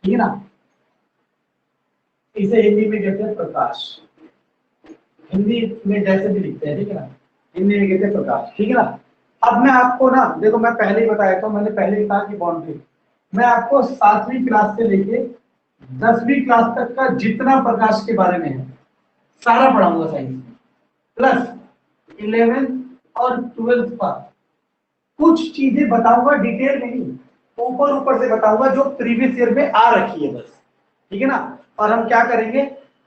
ठीक है ना। इसे हिंदी में कहते हैं प्रकाश, हिंदी में जैसे भी लिखते हैं, ठीक है ना, हिंदी में कहते हैं प्रकाश, ठीक है ना। अब मैं आपको ना देखो, मैं पहले ही बताया था, मैंने पहले ही कहा कि बाउंड्री, मैं आपको 7वीं क्लास से लेके 10वीं क्लास तक का जितना प्रकाश के बारे में है सारा पढ़ाऊंगा साइंस में, प्लस 11th और 12th का कुछ चीजें बताऊंगा डिटेल में नहीं, ऊपर ऊपर से बताऊंगा जो प्रीवियस ईयर में आ रखी है बस, ठीक है ना। और हम क्या करेंगे,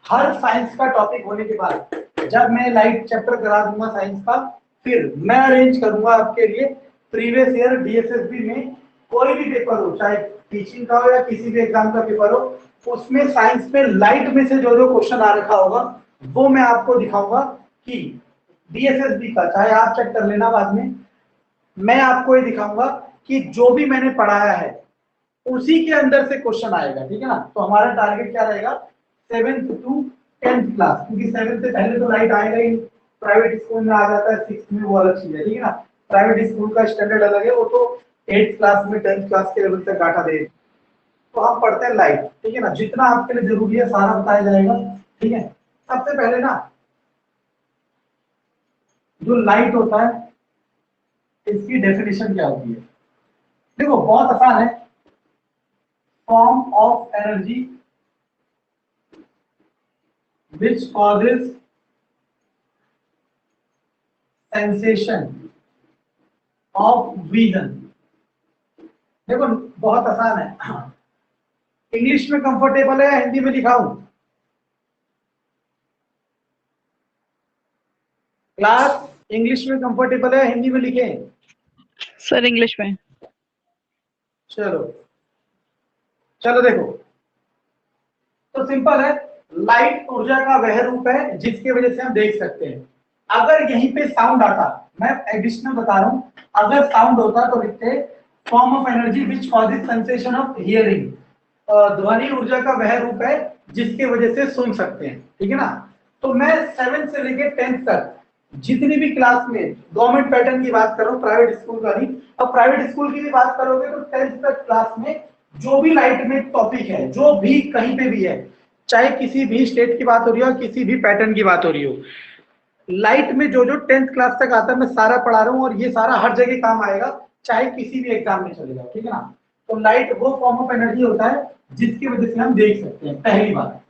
हर साइंस का टॉपिक होने के बाद जब मैं लाइट चैप्टर करा दूंगा साइंस का, फिर मैं अरेंज करूंगा आपके लिए प्रीवियस ईयर डीएसएसबी में कोई भी पेपर हो, चाहे टीचिंग का हो या किसी भी एग्जाम का पेपर हो, उसमें साइंस में लाइट में से जो जो क्वेश्चन आ रखा होगा वो मैं आपको दिखाऊंगा कि डीएसएसबी का, चाहे आप चेक कर लेना बाद में, मैं आपको ये दिखाऊंगा कि जो भी मैंने पढ़ाया है उसी के अंदर से क्वेश्चन आएगा, ठीक है ना। तो हमारा टारगेट क्या रहेगा, 7th to 10th क्लास, क्योंकि 7th से पहले तो लाइट आएगा ही, प्राइवेट स्कूल में आ जाता है 6th में, वो अलग चीज है, ठीक है ना। प्राइवेट स्कूल का स्टैंडर्ड अलग है, वो तो 8th क्लास में 10th क्लास के लेवल तक डाटा दे। तो हम पढ़ते हैं लाइट, ठीक है ना, जितना आपके लिए जरूरी है सारा बताया जाएगा, ठीक है। सबसे पहले ना जो लाइट होता है इसकी डेफिनेशन क्या होती है, देखो बहुत आसान है, form of energy which causes sensation of vision। देखो बहुत आसान है, इंग्लिश में कंफर्टेबल है या हिंदी में लिखाऊं, क्लास इंग्लिश में कंफर्टेबल है हिंदी में लिखें? सर इंग्लिश में। चलो चलो देखो, तो सिंपल है, लाइट ऊर्जा का वह रूप है जिसकी वजह से हम देख सकते हैं। अगर यहीं पे साउंड आता, मैं एडिशनल बता रहा हूं, अगर साउंड होता तो लिखते form of energy which causes sensation of hearing, ध्वनि ऊर्जा का वह रूप है जिसके वजह से सुन सकते हैं, ठीक है ना। तो मैं 7th से लेके 10th तक जितनी भी क्लास में, गवर्नमेंट पैटर्न की बात कर रहा हूँ, प्राइवेट स्कूल का नहीं, अब प्राइवेट स्कूल की भी बात करोगे तो 10th तक क्लास में जो भी लाइट में टॉपिक है, जो भी कहीं पे भी है, चाहे किसी भी स्टेट की बात हो रही हो, किसी भी पैटर्न की बात हो रही हो, लाइट में जो जो 10th क्लास तक आता है मैं सारा पढ़ा रहा हूँ, और ये सारा हर जगह काम आएगा, चाहे किसी भी एग्जाम में चले जाओ, ठीक है ना। तो लाइट वो फॉर्म ऑफ एनर्जी होता है जिसकी वजह से हम देख सकते हैं, पहली बात।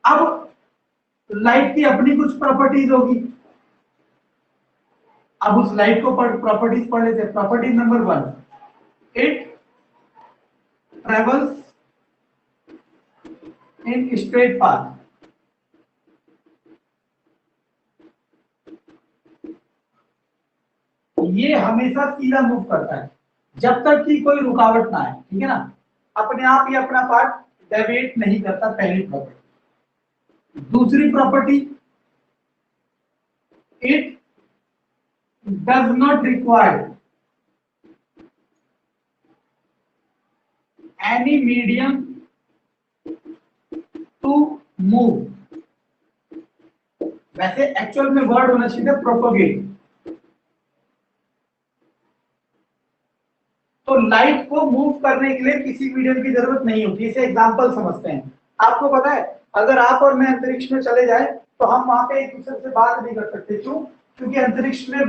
अब लाइट की अपनी कुछ प्रॉपर्टीज होगी, अब उस लाइट को प्रॉपर्टीज पढ़ लेते हैं। Property number 1, it travels in straight path, ये हमेशा सीधा मूव करता है जब तक कि कोई रुकावट ना आए, ठीक है ना, अपने आप ही अपना पार्ट डेविएट नहीं करता, पहली प्रॉपर्टी। दूसरी property, it does not require any medium to move, वैसे एक्चुअल में वर्ड होना चाहिए प्रोपोगेट। तो लाइट को मूव करने के लिए किसी मीडियम की जरूरत नहीं होती, इसे एग्जांपल समझते हैं। आपको पता है अगर आप और मैं अंतरिक्ष में चले जाए तो हम वहां पे एक दूसरे से बात नहीं कर सकते, क्यों? क्योंकि अंतरिक्ष में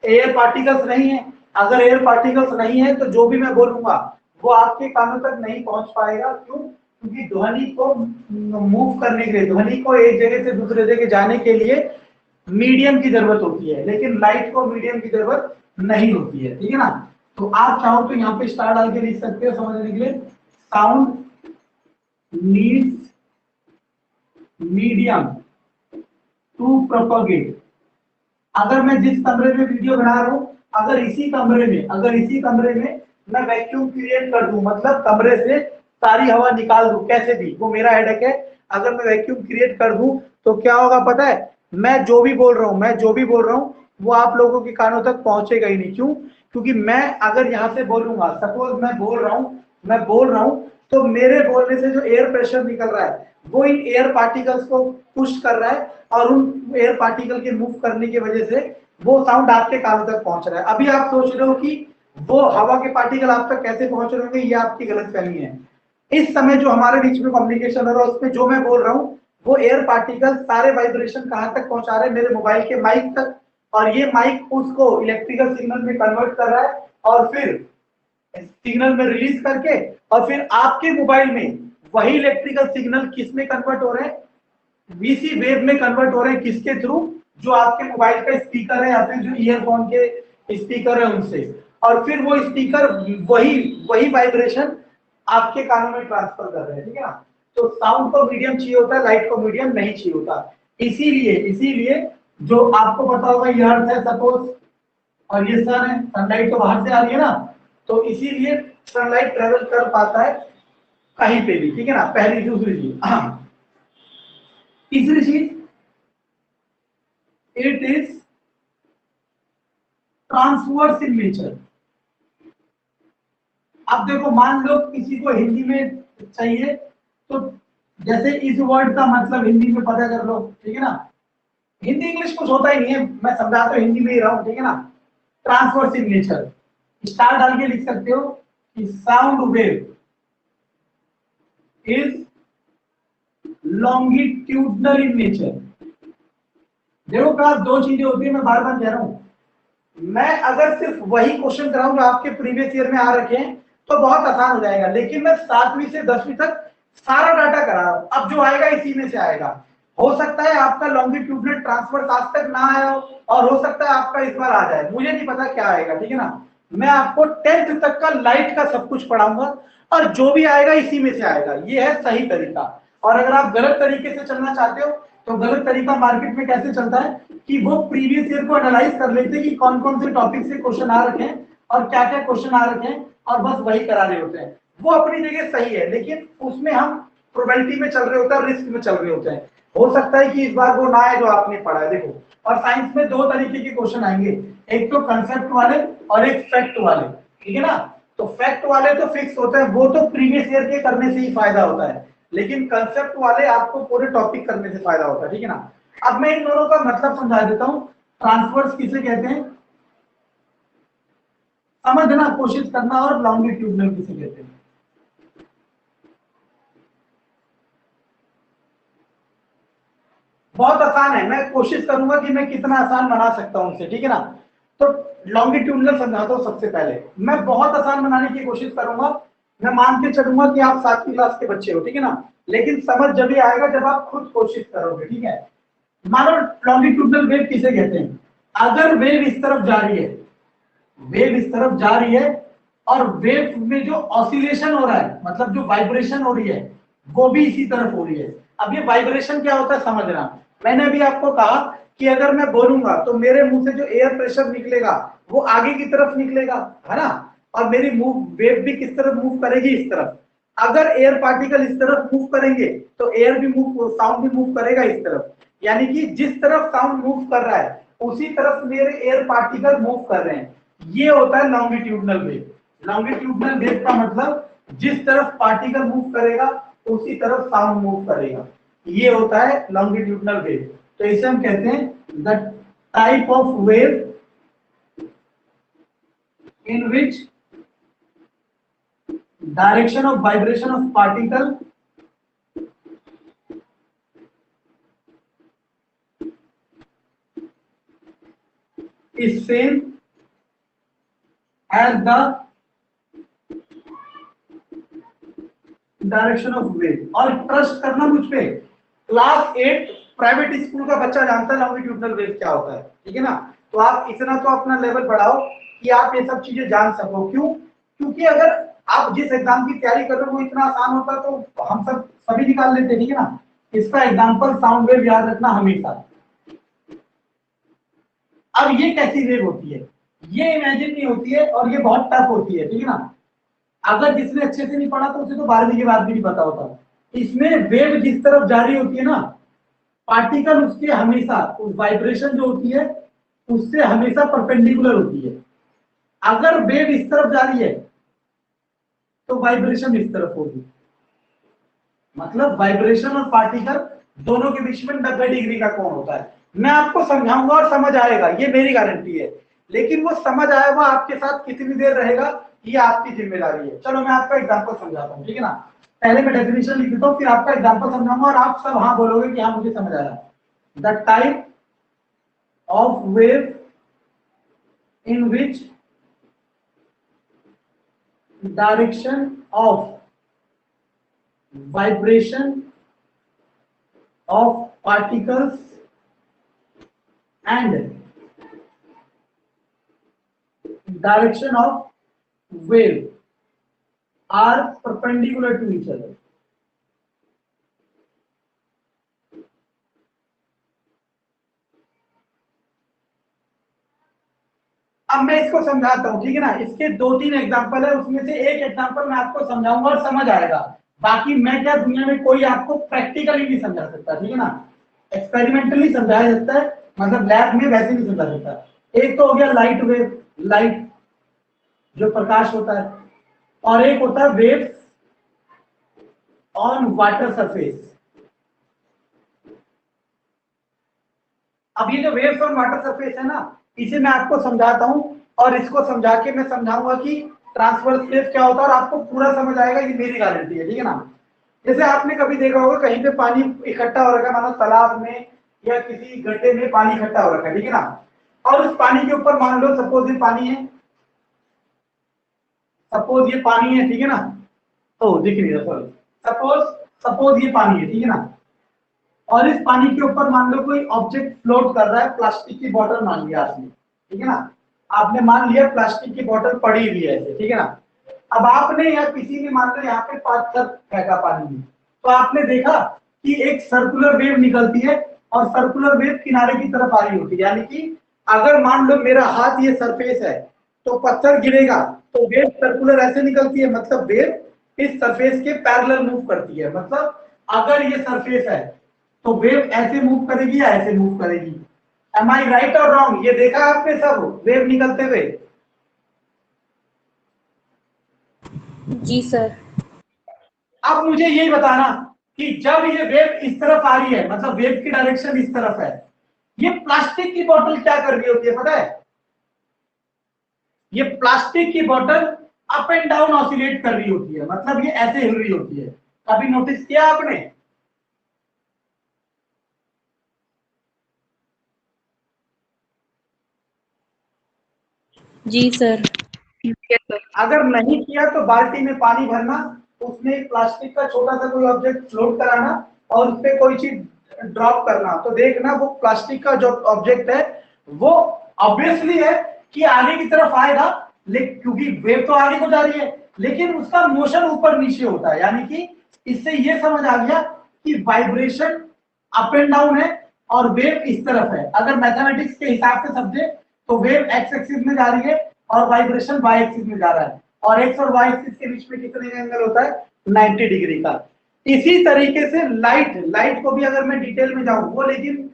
एयर पार्टिकल्स नहीं है। अगर एयर पार्टिकल्स नहीं है तो जो भी मैं बोलूंगा वो आपके कानों तक नहीं पहुंच पाएगा, क्यों? क्योंकि ध्वनि को मूव करने के लिए, ध्वनि को एक जगह से दूसरे जगह जाने के लिए मीडियम की जरूरत होती है, लेकिन लाइट को मीडियम की जरूरत नहीं होती है, ठीक है ना। तो आप चाहो तो यहाँ पे स्टार डाल के लिख सकते हो समझने के लिए, sound needs medium to propagate. अगर मैं जिस कमरे में वीडियो बना रहा हूं, अगर इसी कमरे में मैं वैक्यूम क्रिएट कर दूं, मतलब कमरे से सारी हवा निकाल दूं, कैसे भी, वो मेरा हेडेक है। अगर मैं वैक्यूम क्रिएट कर दूं तो क्या होगा पता है, मैं जो भी बोल रहा हूं वो आप लोगों के कानों तक पहुंचेगा ही नहीं, क्यों? क्योंकि मैं अगर यहाँ से बोलूंगा, सपोज मैं बोल रहा हूं तो मेरे बोलने से जो एयर प्रेशर निकल रहा है वो इन एयर पार्टिकल्स को पुश कर रहा है, और उन एयर पार्टिकल के मूव करने की वजह से वो साउंड आपके कानों तक पहुंच रहा है। अभी आप सोच रहे हो कि वो हवा के पार्टिकल आप तक कैसे पहुंच रहे होंगे, ये आपकी गलतफहमी है। इस समय जो हमारे बीच में कम्युनिकेशन हो रहा है उसमें जो मैं बोल रहा हूँ वो एयर पार्टिकल सारे वाइब्रेशन कहाँ तक पहुंचा रहे हैं, मेरे मोबाइल के माइक तक, और ये माइक उसको इलेक्ट्रिकल सिग्नल में कन्वर्ट कर रहा है और फिर सिग्नल में रिलीज करके, और फिर आपके मोबाइल में वही इलेक्ट्रिकल सिग्नल किस में कन्वर्ट हो रहे हैं, वीसी वेव में कन्वर्ट हो रहे हैं। किसके थ्रू? जो आपके मोबाइल का स्पीकर है या फिर जो ईयरफोन के स्पीकर है उनसे, और फिर वो स्पीकर वही वही वाइब्रेशन आपके कानों में ट्रांसफर कर रहे हैं, ठीक है ना। तो साउंड को मीडियम चाहिए होता है, लाइट को मीडियम नहीं चाहिए होता। इसीलिए इसीलिए जो आपको पता होगा ये अर्थ है सपोज, और ये सन है, सनलाइट तो बाहर से आ रही है ना, तो इसीलिए सनलाइट ट्रेवल कर पाता है कहीं पे भी, ठीक है ना। पहली दूसरी चीज, तीसरी चीज, it is transverse in nature. अब देखो मान लो किसी को हिंदी में चाहिए तो जैसे इस वर्ड का मतलब हिंदी में पता कर लो, ठीक है ना। हिंदी इंग्लिश कुछ होता ही नहीं है, मैं समझा तो हिंदी में ही रहा हूं, ठीक है ना। ट्रांसवर्स इन नेचर, स्टार डाल के लिख सकते हो कि sound wave is longitudinal in nature. देखो कहा दो चीजें होती है, मैं बार बार कह रहा हूं, मैं अगर सिर्फ वही क्वेश्चन कराऊं जो आपके प्रीवियस ईयर में आ रखे हैं तो बहुत आसान हो जाएगा, लेकिन मैं 7वीं से 10वीं तक सारा डाटा करा रहा हूं, अब जो आएगा इसी में से आएगा। हो सकता है आपका लॉन्गिट्यूडनल ट्रांसफर आज तक ना आया हो, और हो सकता है आपका इस बार आ जाए, मुझे नहीं पता क्या आएगा, ठीक है ना। मैं आपको 10th तक का लाइट का सब कुछ पढ़ाऊंगा, और जो भी आएगा इसी में से आएगा, ये है सही तरीका। और अगर आप गलत तरीके से चलना चाहते हो तो गलत तरीका मार्केट में कैसे चलता है कि वो प्रीवियस ईयर को एनालाइज कर लेते हैं कि कौन कौन से टॉपिक से क्वेश्चन आ रखे हैं और क्या क्या क्वेश्चन आ रखे हैं, और बस वही करा रहे होते हैं। वो अपनी जगह सही है, लेकिन उसमें हम प्रोबेबिलिटी में चल रहे होते हैं, रिस्क में चल रहे होते हैं। हो सकता है कि इस बार वो ना आए जो आपने पढ़ा है। देखो, और साइंस में दो तरीके के क्वेश्चन आएंगे, एक तो कंसेप्ट वाले और एक फैक्ट वाले, ठीक है ना। तो फैक्ट वाले तो फिक्स होते हैं, वो तो प्रीवियस ईयर के करने से ही फायदा होता है, लेकिन कंसेप्ट वाले आपको पूरे टॉपिक करने से फायदा होता है, ठीक है ना। अब मैं इन दोनों का मतलब समझा देता हूं। ट्रांसवर्स किसे कहते हैं समझना कोशिश करना, और लॉन्गिट्यूडनल किसे कहते हैं। बहुत आसान है, मैं कोशिश करूंगा कि मैं कितना आसान बना सकता हूं उसे, ठीक है ना। तो लॉन्गिट्यूडनल समझाता हूं। सबसे पहले मैं बहुत आसान बनाने की कोशिश करूंगा, मैं मान के चलूंगा कि आप 7वीं क्लास के बच्चे हो, ठीक है ना, लेकिन समझ जब भी आएगा जब आप खुद कोशिश करोगे, ठीक है। मानो लॉन्गिट्यूडनल वेव किसे कहते हैं, अगर वेव इस तरफ जा रही है, वेव इस तरफ जा रही है, और वेव में जो ऑसिलेशन हो रहा है, मतलब जो वाइब्रेशन हो रही है, वो भी इसी तरफ हो रही है। अब ये वाइब्रेशन क्या होता है समझना। मैंने अभी आपको कहा कि अगर मैं बोलूंगा तो मेरे मुंह से जो एयर प्रेशर निकलेगा वो आगे की तरफ निकलेगा, है ना, और मेरी मूव वेव भी किस तरफ मूव करेगी, इस तरफ। अगर एयर पार्टिकल इस तरफ मूव करेंगे तो एयर भी मूव, साउंड भी मूव करेगा इस तरफ। यानी कि जिस तरफ साउंड मूव कर रहा है उसी तरफ मेरे एयर पार्टिकल मूव कर रहे हैं। ये होता है लॉन्गिट्यूडनल वेव। लॉन्गिट्यूडनल वेव का मतलब जिस तरफ पार्टिकल मूव करेगा उसी तरफ साउंड मूव करेगा, ये होता है लॉन्गिट्यूडनल वेव। तो इसे हम कहते हैं the type of wave in which direction of vibration of particle is same as the direction of wave. और ट्रस्ट करना मुझ पे, क्लास 8 प्राइवेट स्कूल का बच्चा जानता है लॉन्गिट्यूडनल वेव क्या होता है, ठीक है ना। तो आप इतना तो अपना लेवल बढ़ाओ कि आप ये सब चीजें जान सको। क्यों? क्योंकि अगर आप जिस एग्जाम की तैयारी कर रहे हो वो इतना आसान होता तो हम सब सभी निकाल लेते, ठीक है ना। इसका एग्जाम्पल साउंड वेव याद रखना हमेशा। अब ये कैसी वेव होती है, ये इमेजिन नहीं होती है, और ये बहुत टफ होती है, ठीक है ना। अगर जिसने अच्छे से नहीं पढ़ा तो उसे तो 12वीं के बाद भी नहीं पता होता। इसमें वेव जिस तरफ जारी होती है ना, पार्टिकल उसके हमेशा उस वाइब्रेशन जो होती है उससे हमेशा परपेंडिकुलर होती है। अगर वेव इस तरफ जा रही है तो वाइब्रेशन इस तरफ होगी, मतलब वाइब्रेशन और पार्टिकल दोनों के बीच में 90 डिग्री का कोण होता है। मैं आपको समझाऊंगा और समझ आएगा, ये मेरी गारंटी है, लेकिन वो समझ आया हुआ आपके साथ कितनी देर रहेगा ये आपकी जिम्मेदारी है। चलो मैं आपका एग्जांपल समझाता हूँ, ठीक है ना। पहले मैं डेफिनेशन लिख देता हूँ, फिर आपका एग्जांपल समझाऊंगा और आप सब हाँ बोलोगे कि हाँ मुझे समझ आ रहा है। The type of wave in which direction of vibration of particles and direction of wave are perpendicular to each other. अब मैं इसको समझाता हूं, ठीक है ना। इसके 2-3 एग्जांपल है, उसमें से एक एग्जांपल मैं आपको समझाऊंगा और समझ आएगा। बाकी मैं क्या, दुनिया में कोई आपको प्रैक्टिकली नहीं समझा सकता, ठीक है ना। एक्सपेरिमेंटली समझाया जाता है, मतलब लैब में वैसे नहीं समझा सकता। एक तो हो गया लाइट वेव, लाइट जो प्रकाश होता है, और एक होता है वेव्स ऑन वाटर सरफेस। अब ये जो वेव्स ऑन वाटर सरफेस है ना, इसे मैं आपको समझाता हूं और इसको समझा के मैं समझाऊंगा कि ट्रांसवर्स वेव क्या होता है, और आपको पूरा समझ आएगा, ये मेरी गारंटी है, ठीक है ना। जैसे आपने कभी देखा होगा कहीं पे पानी इकट्ठा हो रखा है, मानो तालाब में या किसी गड्ढे में पानी इकट्ठा हो रखा है, ठीक है ना। और उस पानी के ऊपर मान लो सपोज ये पानी है, सपोज ये पानी है, ठीक है ना। तो दिख नहीं रहा, सॉरी, सपोज सपोज ये पानी है, ठीक है ना। और इस पानी के ऊपर मान लो कोई ऑब्जेक्ट फ्लोट कर रहा है, प्लास्टिक की बोतल मान लिया आपने, ठीक है ना। आपने मान लिया प्लास्टिक की बोतल पड़ी हुई है ऐसे, ठीक है ना। अब आपने या किसी ने मान लो यहाँ पे पत्थर फेंका पानी में, तो आपने देखा कि एक सर्कुलर वेव निकलती है और सर्कुलर वेव किनारे की तरफ आ रही होती है। यानी कि अगर मान लो मेरा हाथ ये सरफेस है, तो पत्थर गिरेगा तो वेव सर्कुलर ऐसे निकलती है, मतलब वेव इस सरफेस के पैरेलल मूव करती है। मतलब अगर ये सरफेस है तो वेव ऐसे मूव करेगी या ऐसे मूव करेगी। एम आई राइट और रॉन्ग, ये देखा आपने सब वेव निकलते हुए? जी सर। अब मुझे यही बताना कि जब ये वेव इस तरफ आ रही है, मतलब वेव की डायरेक्शन इस तरफ है, ये प्लास्टिक की बोतल क्या कर रही होती है पता है? ये प्लास्टिक की बोतल अप एंड डाउन ऑसिलेट कर रही होती है, मतलब ये ऐसे हिल रही होती है। कभी नोटिस किया आपने? जी सर। Yes, sir. अगर नहीं किया तो बाल्टी में पानी भरना, उसमें एक प्लास्टिक का छोटा सा कोई ऑब्जेक्ट फ्लोट कराना और उस पे कोई चीज ड्रॉप करना, तो देखना वो प्लास्टिक का जो ऑब्जेक्ट है वो ऑब्वियसली है कि आगे की तरफ आएगा, लेकिन क्योंकि वेव तो आगे को जा रही है, लेकिन उसका मोशन ऊपर नीचे होता है। यानी कि इससे ये समझ आ गया कि वाइब्रेशन अप एंड डाउन है और वेव इस तरफ है। अगर मैथमेटिक्स के हिसाब से समझे तो वेव एक्स एक्सिस में जा रही है और वाइब्रेशन वाई एक्सिस में जा रहा है, और एक्स और वाई एक्सिस के बीच में कितने एंगल होता है? 90 डिग्री का। इसी तरीके से लाइट, लाइट को भी अगर मैं डिटेल में जाऊं वो लेकिन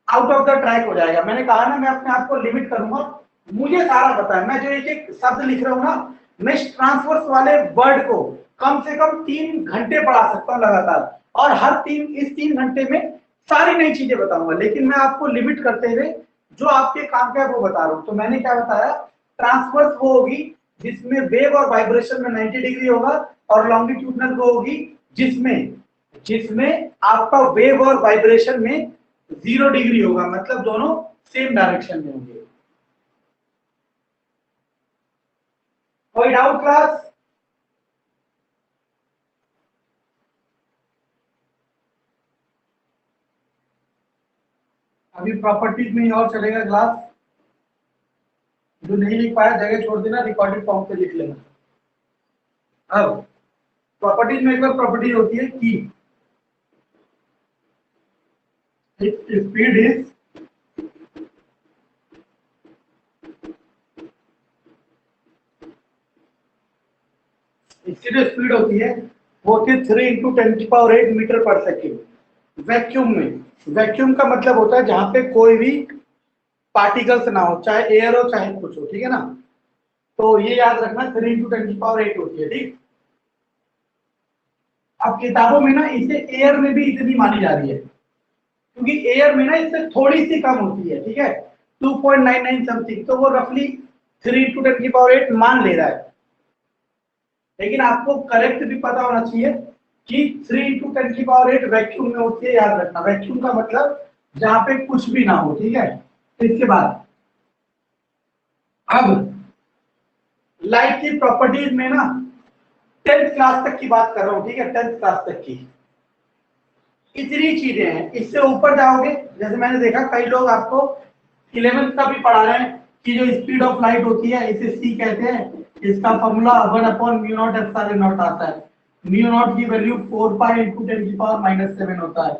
आउट ऑफ द ट्रैक हो जाएगा। मैंने कहा ना मैं अपने आप को लिमिट करूंगा, मुझे सारा पता है। मैं जो एक एक शब्द लिख रहा हूँ ना, मैं ट्रांसवर्स वाले वर्ड को कम से कम 3 घंटे पढ़ा सकता हूँ लगातार, और इस 3 घंटे में सारी नई चीजें बताऊंगा, लेकिन मैं आपको लिमिट करते हुए जो आपके काम का है वो बता रहा हूँ। तो मैंने क्या बताया, ट्रांसवर्स वो होगी जिसमें वेव और वाइब्रेशन में 90 डिग्री होगा, और लॉन्गिट्यूडनल वो होगी जिसमें जिसमें आपका वेव और वाइब्रेशन में 0 डिग्री होगा, मतलब दोनों सेम डायरेक्शन में होंगे। कोई डाउट क्लास? अभी प्रॉपर्टीज में ही और चलेगा क्लास। जो नहीं लिख पाया जगह छोड़ देना, रिकॉर्डेड फॉर्म पे लिख लेना। अब प्रॉपर्टीज में एक बार प्रॉपर्टी होती है कि स्पीड इज इसकी जो स्पीड होती है वो होती है 3 × 10⁸ मीटर पर सेकेंड वैक्यूम में। वैक्यूम का मतलब होता है जहां पे कोई भी पार्टिकल्स ना हो, चाहे एयर हो चाहे कुछ हो, ठीक है ना। तो ये याद रखना 3 × 10⁸ होती है, ठीक। अब किताबों में ना इसे एयर में भी इतनी मानी जा रही है, क्योंकि एयर में ना इससे थोड़ी सी कम होती है, ठीक है, 2.99 समथिंग, तो वो रफली 3 × 10⁸ मान ले रहा है। लेकिन आपको करेक्ट भी पता होना चाहिए कि 3 × 10⁸ वैक्यूम में होती है, याद रखना। वैक्यूम का मतलब जहां पे कुछ भी ना हो, ठीक है। तो इसके बाद अब लाइट की प्रॉपर्टीज में ना 10th क्लास तक की बात कर रहा हूं, ठीक है, 10th क्लास तक की इतनी चीजें हैं। इससे ऊपर जाओगे, जैसे मैंने देखा कई लोग आपको 11th का भी पढ़ा रहे हैं कि जो स्पीड ऑफ लाइट होती है इसे सी कहते हैं, इसका फॉर्मूला 1/μ0 आता है। μ0 की वैल्यू 4π × 10⁻⁻7 होता है।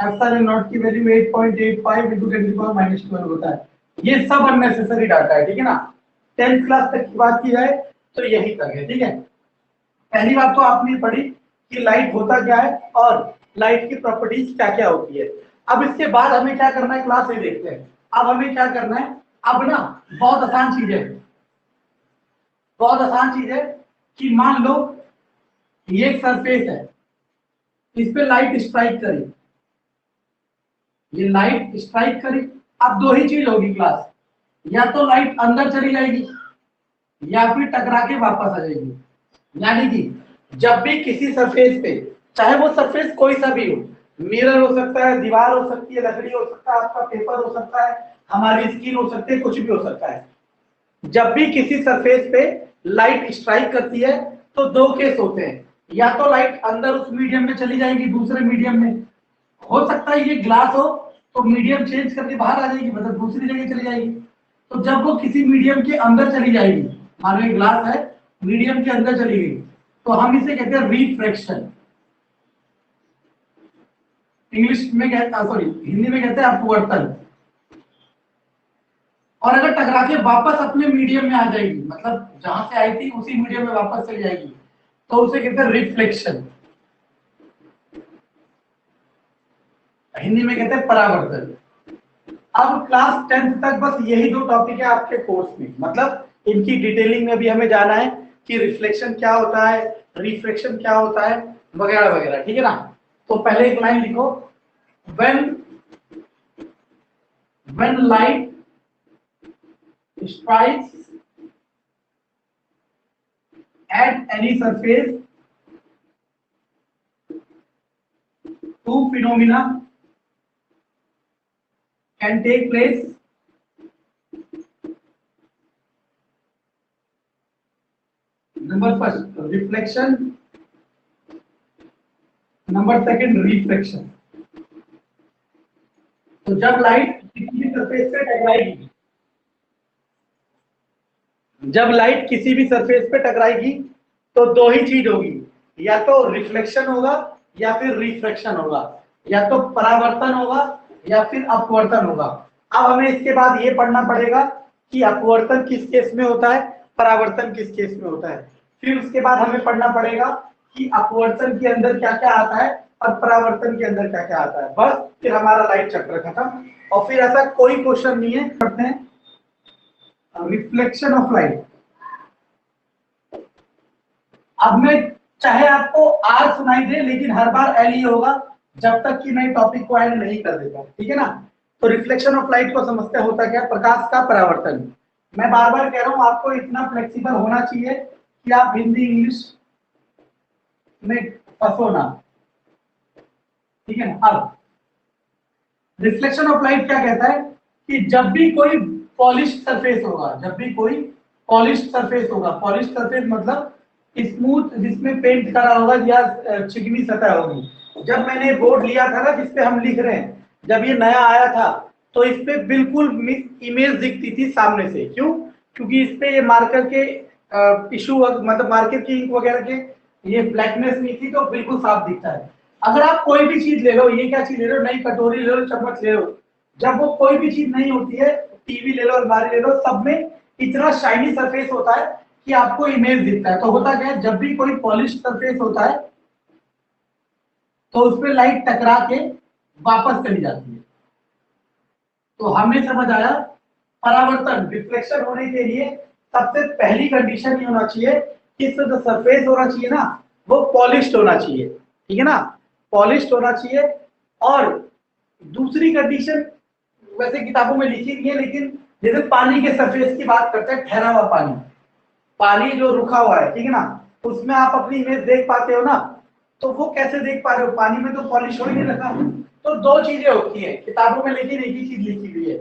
ε0 की वैल्यू 8.85 × 10⁻⁻12 होता है। ये सब अननेसेसरी डाटा है, ठीक है ना। 10th क्लास तक की बात की जाए तो यही तक है, ठीक है। पहली बात तो आपने पढ़ी कि लाइट होता क्या है और लाइट की प्रॉपर्टीज क्या क्या होती है। अब इसके बाद हमें क्या करना है, क्लास में देखते हैं। अब हमें क्या करना है, अब ना बहुत आसान चीज है, बहुत आसान चीज है कि मान लो ये एक सरफेस है, इस पे लाइट स्ट्राइक करी, ये लाइट स्ट्राइक करी। अब दो ही चीज होगी क्लास, या तो लाइट अंदर चली जाएगी या फिर टकरा के वापस आ जाएगी। यानी कि जब भी किसी सरफेस पे, चाहे वो सरफेस कोई सा भी हो, मिरर हो सकता है, दीवार हो सकती है, लकड़ी हो सकता है, आपका पेपर हो सकता है, हमारी स्किन हो सकती है, कुछ भी हो सकता है। जब भी किसी सरफेस पे लाइट स्ट्राइक करती है तो दो केस होते हैं, या तो लाइट अंदर उस मीडियम में चली जाएगी दूसरे मीडियम में, हो सकता है ये ग्लास हो तो मीडियम चेंज करके बाहर आ जाएगी, मतलब दूसरी जगह चली जाएगी। तो जब वो किसी मीडियम के अंदर चली जाएगी, मान लो ग्लास है, मीडियम के अंदर चली गई, तो हम इसे कहते हैं रिफ्रैक्शन। इंग्लिश में कहते, सॉरी हिंदी में कहते हैं अपवर्तन। और अगर टकरा के वापस अपने मीडियम में आ जाएगी, मतलब जहां से आई थी उसी मीडियम में वापस चली जाएगी, तो उसे कहते हैं रिफ्लेक्शन। हिंदी में कहते हैं परावर्तन। अब क्लास 10th तक बस यही दो टॉपिक है आपके कोर्स में, मतलब इनकी डिटेलिंग में भी हमें जाना है कि रिफ्लेक्शन क्या होता है, रिफ्रैक्शन क्या होता है, वगैरह वगैरह, ठीक है ना। तो पहले एक लाइन लिखो, when light strikes at any surface, two phenomena can take place. Number first, reflection. Number second, refraction. तो जब लाइट किसी भी सरफेस पे टकराएगी, जब लाइट किसी भी सरफेस पे टकराएगी तो दो ही चीज होगी, या तो रिफ्लेक्शन होगा या फिर रिफ्रैक्शन होगा, या तो परावर्तन होगा या फिर अपवर्तन होगा। अब हमें इसके बाद ये पढ़ना पड़ेगा कि अपवर्तन किस केस में होता है, परावर्तन किस केस में होता है। फिर उसके बाद हमें पढ़ना पड़ेगा कि अपवर्तन के अंदर क्या क्या आता है और परावर्तन के अंदर क्या क्या आता है। बस फिर हमारा लाइट चक्र खत्म। और फिर ऐसा कोई क्वेश्चन नहीं है, पढ़ते हैं रिफ्लेक्शन ऑफ लाइट। अब मैं चाहे आपको आर सुनाई दे लेकिन हर बार एल ही होगा जब तक कि मैं टॉपिक को ऐड नहीं कर देता, ठीक है ना। तो रिफ्लेक्शन ऑफ लाइट को समझते होता क्या, प्रकाश का परावर्तन। मैं बार बार कह रहा हूं आपको इतना फ्लेक्सिबल होना चाहिए कि आप हिंदी इंग्लिश में फंसो ना, ठीक है ना। अब रिफ्लेक्शन ऑफ लाइट क्या कहता है कि जब भी कोई पॉलिश सरफेस होगा, जब भी कोई पॉलिश सरफेस होगा, पॉलिश सरफेस मतलब स्मूथ जिसमें पेंट करा होगा या चिकनी सतह होगी। जब मैंने बोर्ड लिया था ना जिसपे हम लिख रहे हैं, जब ये नया आया था तो इस पे बिल्कुल इमेज दिखती थी सामने से। क्यों? क्योंकि इस पे ये मार्कर के इशू, मतलब मार्कर की इंक वगैरह के ये ब्लैकनेस नहीं थी, तो बिल्कुल साफ दिखता है। अगर आप कोई भी चीज ले लो, ये क्या चीज ले लो, नई कटोरी ले लो, चम्मच ले लो, जब वो कोई भी चीज नहीं होती है, टीवी ले लो, अलमारी ले लो, सब में इतना शाइनी सरफेस होता है कि आपको इमेज दिखता है। तो होता क्या है, जब भी कोई पॉलिश सरफेस होता है तो उस पर लाइट टकरा के वापस चली जाती है। तो हमें समझ आया परावर्तन, रिफ्लेक्शन होने के लिए सबसे पहली कंडीशन ये होना चाहिए कि जो सरफेस होना चाहिए ना वो पॉलिश्ड होना चाहिए, ठीक है ना, पॉलिश्ड होना चाहिए। और दूसरी कंडीशन वैसे किताबों में लिखी नहीं है, लेकिन जैसे पानी के सरफेस की बात करते हैं, ठहरा हुआ पानी, पानी जो रुका हुआ है, ठीक है ना, उसमें आप अपनी इमेज देख पाते हो ना, तो वो कैसे देख पा रहे हो, पानी में तो पॉलिश हो ही नहीं रखा। तो दो चीजें होती है किताबों में, लेकिन एक ही चीज लिखी हुई है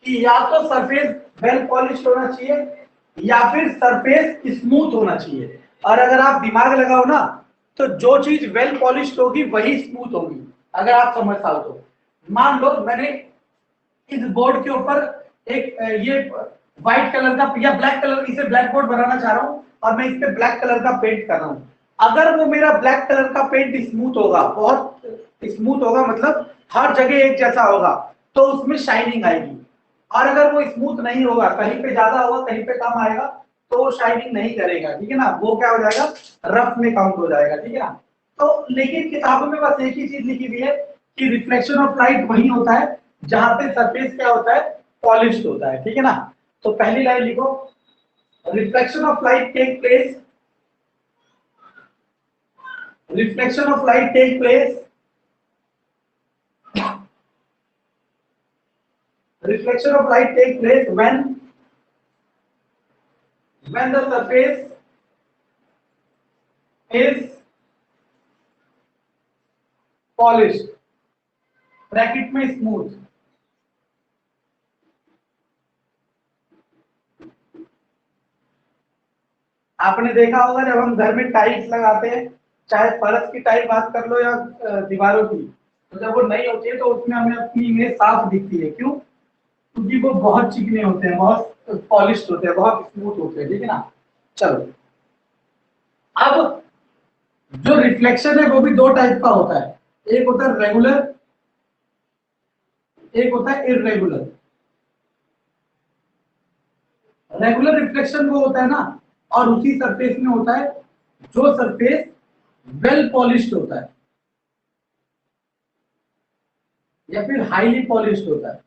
कि या तो सरफेस वेल पॉलिश होना चाहिए या फिर सरफेस स्मूथ होना चाहिए। और अगर आप दिमाग लगाओ ना तो जो चीज वेल पॉलिश होगी वही स्मूथ होगी, अगर आप समझ पाओ तो। मान लो मैंने इस बोर्ड के ऊपर एक ये व्हाइट कलर का या ब्लैक कलर, इसे ब्लैक बोर्ड बनाना चाह रहा हूं और मैं इस पे ब्लैक कलर का पेंट कर रहा हूं। अगर वो मेरा ब्लैक कलर का पेंट स्मूथ होगा, बहुत स्मूथ होगा, मतलब हर जगह एक जैसा होगा, तो उसमें शाइनिंग आएगी। और अगर वो स्मूथ नहीं होगा, कहीं पे ज्यादा होगा कहीं पे कम आएगा, तो वो शाइनिंग नहीं करेगा, ठीक है ना, वो क्या हो जाएगा, रफ में काउंट हो जाएगा, ठीक है ना। तो लेकिन किताबों में बस एक ही चीज लिखी हुई है कि रिफ्लेक्शन ऑफ लाइट वही होता है जहां पे सरफेस क्या होता है, पॉलिश्ड होता है, ठीक है ना। तो पहली लाइन लिखो, reflection of light take place, reflection of light take place, reflection of light take place when the surface is polished, bracket में स्मूथ। आपने देखा होगा जब हम घर में टाइल्स लगाते हैं, चाहे फर्श की टाइल बात कर लो या दीवारों की, तो जब वो नहीं होती है तो उसमें हमें अपनी इमेज साफ दिखती है। क्यों? क्योंकि वो बहुत चिकने होते हैं, बहुत पॉलिश्ड होते हैं, बहुत स्मूथ होते हैं, ठीक है ना। चलो, अब जो रिफ्लेक्शन है वो भी दो टाइप का होता है, एक होता है रेगुलर, एक होता है इररेगुलर। रेगुलर रिफ्लेक्शन वो होता है ना, और उसी सरफेस में होता है जो सरफेस वेल पॉलिश्ड होता है या फिर हाईली पॉलिश्ड होता है।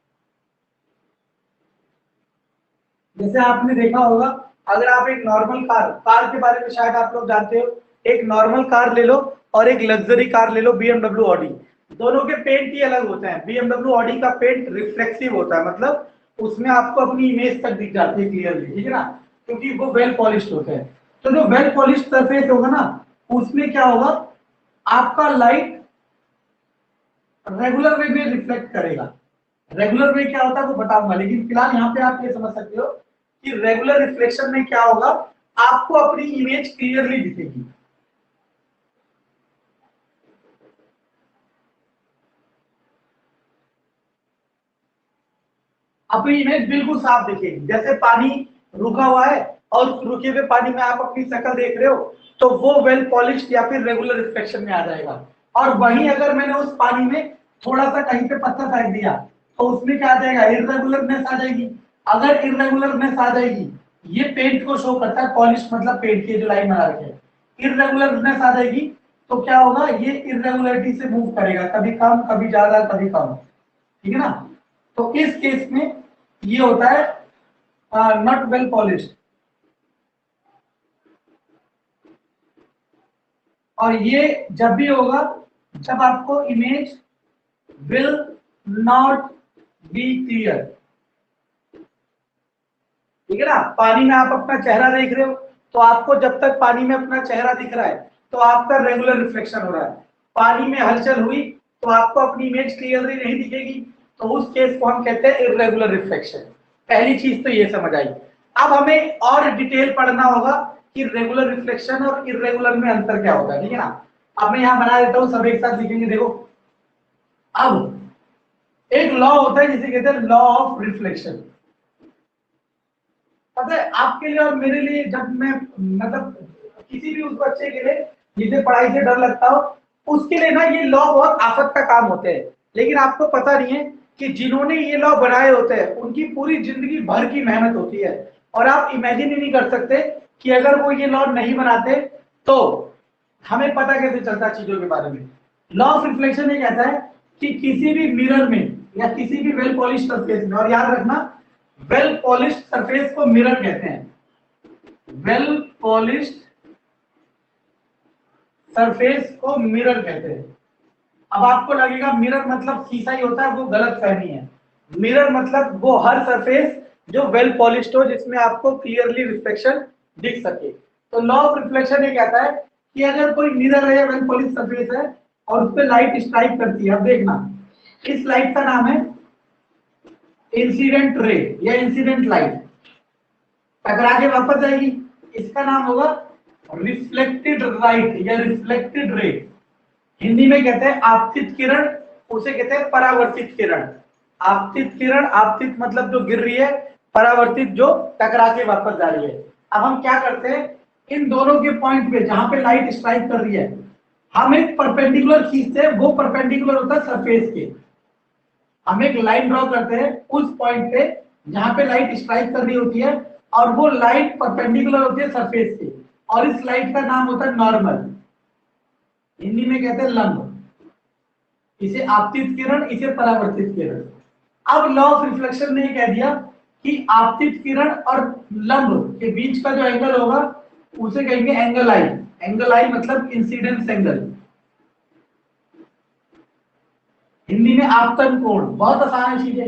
जैसे आपने देखा होगा, अगर आप एक नॉर्मल कार के बारे में शायद आप लोग जानते हो, एक नॉर्मल कार ले लो और एक लग्जरी कार ले लो, बीएमडब्ल्यू ऑडी, दोनों के पेंट ही अलग होते हैं। बीएमडब्ल्यू ऑडी का पेंट रिफ्लेक्सिव होता है, मतलब उसमें आपको अपनी इमेज तक दिख जाती है क्लियरली, ठीक है ना, क्योंकि वो वेल पॉलिश्ड होते हैं। तो जो वेल पॉलिश्ड सरफेस होगा ना, उसमें क्या होगा, आपका लाइट रेगुलर वे में रिफ्लेक्ट करेगा। रेगुलर वे क्या होता है वो बताऊंगा, लेकिन फिलहाल यहाँ पे आप ये समझ सकते हो कि रेगुलर रिफ्लेक्शन में क्या होगा, आपको अपनी इमेज क्लियरली दिखेगी। अपनी इमेज बिल्कुल साफ दिखेगी। जैसे पानी रुका हुआ है और उस रुके हुए पानी में आप अपनी शक्ल देख रहे हो, तो वो वेल पॉलिश्ड या फिर रेगुलर रिफ्लेक्शन में आ जाएगा। और वहीं अगर मैंने उस पानी में थोड़ा सा कहीं पे पत्थर फेंक दिया, तो उसमें क्या आ जाएगा, इररेगुलरनेस आ जाएगी। अगर इररेगुलरनेस आ जाएगी, ये पेंट को शो करता है, पॉलिश मतलब पेंट की जो लाइन बना रखी है, इररेगुलरनेस आ जाएगी तो क्या होगा, ये इररेगुलरिटी से मूव करेगा, कभी कम कभी ज्यादा कभी कम, ठीक है ना। तो इस केस में ये होता है नॉट वेल पॉलिश्ड। और ये जब भी होगा जब आपको image will not be clear, ठीक है ना। पानी में आप अपना चेहरा देख रहे हो, तो आपको जब तक पानी में अपना चेहरा दिख रहा है तो आपका रेगुलर रिफ्लेक्शन हो रहा है। पानी में हलचल हुई तो आपको अपनी इमेज क्लियरली नहीं दिखेगी, तो उस केस को हम कहते हैं इररेगुलर रिफ्लेक्शन। पहली चीज तो ये समझ आई। अब हमें और डिटेल पढ़ना होगा कि रेगुलर रिफ्लेक्शन और इररेगुलर में अंतर क्या होता है, ठीक है ना। अब मैं यहां बना देता हूं, सब एक साथ लिखेंगे। देखो, अब एक लॉ होता है जिसे कहते हैं लॉ ऑफ रिफ्लेक्शन। पता है आपके लिए और मेरे लिए, जब मैं मतलब किसी भी उस बच्चे के लिए जिसे पढ़ाई से डर लगता हो, उसके लिए ना ये लॉ बहुत आफत का काम होते हैं। लेकिन आपको पता नहीं है कि जिन्होंने ये लॉ बनाए होते हैं उनकी पूरी जिंदगी भर की मेहनत होती है, और आप इमेजिन ही नहीं कर सकते कि अगर वो ये लॉ नहीं बनाते तो हमें पता कैसे चलता चीजों के बारे में। लॉ ऑफ रिफ्लेक्शन ये कहता है कि किसी भी मिरर में या किसी भी वेल पॉलिश सरफेस में, और याद रखना वेल पॉलिश्ड सरफेस को मिरर कहते हैं, वेल पॉलिश्ड सरफेस को मिरर कहते हैं। अब आपको लगेगा मिरर मतलब शीशा ही होता है, वो गलत फहमी है। मिरर मतलब वो हर सरफेस जो वेल पॉलिश्ड हो, जिसमें आपको क्लियरली रिफ्लेक्शन दिख सके। तो लॉ ऑफ रिफ्लेक्शन ये कहता है कि अगर कोई मिरर है या पॉलिश सरफेस है और उस पर लाइट स्ट्राइक करती है, अब देखना इस लाइट का नाम है इंसिडेंट रे या इंसिडेंट लाइट, टकरा के वापस जाएगी, इसका नाम होगा रिफ्लेक्टेड लाइट या रिफ्लेक्टेड रे। हिंदी में कहते हैं आपतित किरण, उसे कहते हैं परावर्तित किरण। आपतित किरण, आपतित मतलब जो गिर रही है, परावर्तित जो टकरा के वापस जा रही है। अब हम क्या करते हैं, इन दोनों के पॉइंट पे जहां पे लाइट स्ट्राइक कर रही है, हम एक परपेंडिकुलर खींचते हैं, वो परपेंडिकुलर होता है सरफेस के। हम एक लाइन ड्रॉ करते हैं उस पॉइंट पे जहां पे लाइट स्ट्राइक कर रही होती है, और वो लाइट परपेंडिकुलर होती है सरफेस के, और इस लाइट का नाम होता है नॉर्मल, हिंदी में कहते हैं लंब। इसे आपतित किरण, इसे परावर्तित किरण। अब लॉ ऑफ रिफ्लेक्शन ने कह दिया कि आपतित किरण और लंब के बीच का जो एंगल होगा उसे कहेंगे एंगल आई। एंगल आई मतलब इंसिडेंस एंगल, हिंदी में आपतन कोण। बहुत आसान चीज है।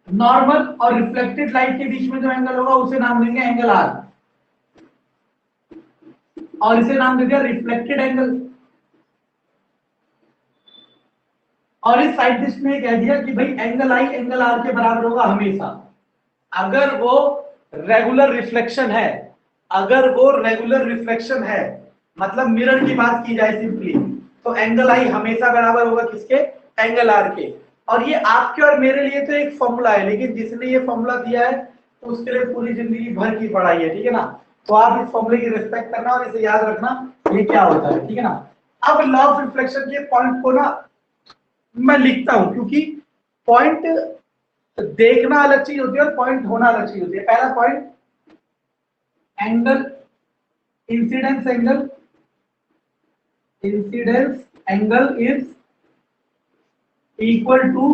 नॉर्मल और रिफ्लेक्टेड लाइट के बीच में जो एंगल होगा उसे नाम देंगे एंगल आर, और इसे नाम दे दिया रिफ्लेक्टेड एंगल। और इस साइंटिस्ट ने कह दिया कि भाई एंगल आई एंगल आर के बराबर होगा हमेशा। अगर वो रेगुलर रिफ्लेक्शन है, अगर वो रेगुलर रिफ्लेक्शन है, मतलब मिरर की बात की जाए सिंपली, तो एंगल आई हमेशा बराबर होगा किसके, एंगल आर के। और ये आपके और मेरे लिए तो एक फॉर्मूला है, लेकिन जिसने ये फॉर्मूला दिया है तो उसके लिए पूरी जिंदगी भर की पढ़ाई है, ठीक है ना। तो आप इस फॉर्मूले की रिस्पेक्ट करना और इसे याद रखना ये क्या होता है, ठीक है ना। अब लॉ ऑफ रिफ्लेक्शन के पॉइंट को ना मैं लिखता हूं, क्योंकि पॉइंट देखना अलग चीज होती है और पॉइंट होना अलग चीज होती है। पहला point angle, incidence angle, incidence angle is equal to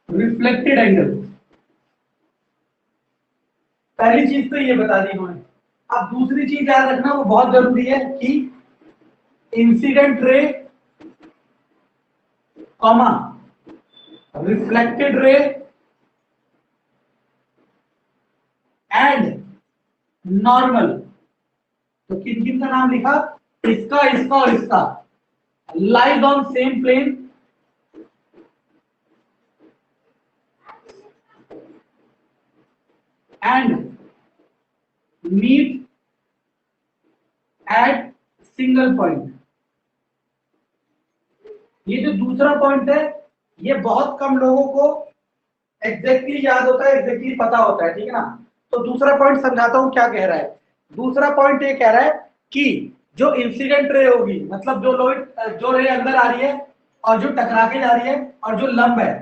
reflected angle. पहली चीज तो ये बता दी उन्होंने। अब दूसरी चीज याद रखना, वो बहुत जरूरी है कि incident ray comma reflected ray and normal, तो किन किन का नाम लिखा, इसका, इसका और इसका, lies on same plane and meet at single point. ये जो दूसरा पॉइंट है ये बहुत कम लोगों को एग्जैक्टली याद होता है, एग्जैक्टली पता होता है, ठीक है ना। तो दूसरा पॉइंट समझाता हूं क्या कह रहा है। दूसरा पॉइंट ये कह रहा है कि जो इंसिडेंट रे होगी, मतलब जो रे अंदर आ रही है और जो टकरा के जा रही है और जो लंब है,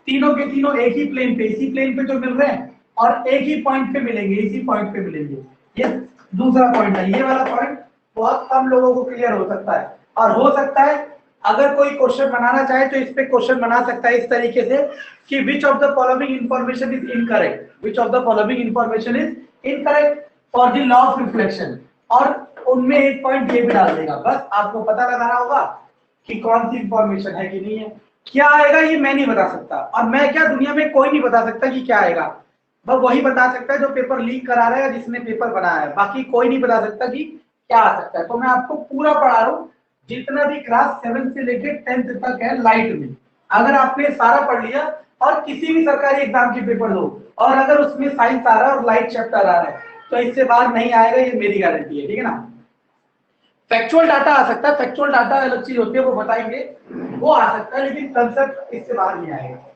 तीनों के तीनों एक ही प्लेन पे, इसी प्लेन पे जो मिल रहे हैं और एक ही पॉइंट पे मिलेंगे, इसी पॉइंट पे मिलेंगे। ये दूसरा पॉइंट है। ये वाला पॉइंट बहुत कम लोगों को क्लियर हो सकता है, और हो सकता है अगर कोई क्वेश्चन बनाना चाहे तो इस पे क्वेश्चन बना सकता है इस तरीके से कि which of the following information is incorrect, which of the following information is incorrect for the law of reflection, और उनमें एक पॉइंट ये भी डाल देगा। बस आपको पता लगाना होगा कि कौन सी इंफॉर्मेशन है कि नहीं है। क्या आएगा ये मैं नहीं बता सकता, और मैं क्या, दुनिया में कोई नहीं बता सकता कि क्या आएगा। बस वही बता सकता है जो पेपर लीक करा रहा है या जिसने पेपर बनाया है, बाकी कोई नहीं बता सकता कि क्या आ सकता है। तो मैं आपको पूरा पढ़ा रहा हूँ, जितना भी क्लास 7 से लेकर 10th तक है लाइट में। अगर आपने सारा पढ़ लिया और किसी भी सरकारी एग्जाम के पेपर दो, और अगर उसमें साइंस आ रहा है और लाइट चैप्टर आ रहा है, तो इससे बाहर नहीं आएगा, ये मेरी गारंटी है, ठीक है ना। फैक्चुअल डाटा आ सकता है, फैक्चुअल डाटा अलग चीज होती है, वो बताएंगे, वो आ सकता है, लेकिन कंसेप्ट इससे बाहर नहीं आएगा।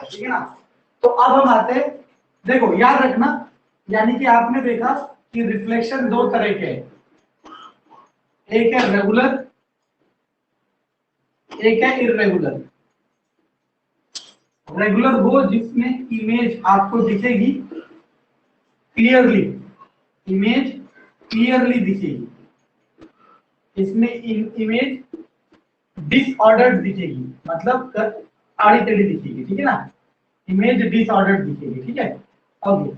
ठीक है ना। तो अब हम आते हैं, देखो याद रखना, यानी कि आपने देखा कि रिफ्लेक्शन दो तरह के हैं, एक है रेगुलर, एक है इररेगुलर। रेगुलर वो जिसमें इमेज आपको दिखेगी क्लियरली, इमेज क्लियरली दिखेगी, इसमें इमेज डिसऑर्डर्ड दिखेगी, मतलब आड़ी टेढ़ी दिखेगी, ठीक है ना, इमेज डिसऑर्डर्ड दिखेगी, ठीक है। ओके,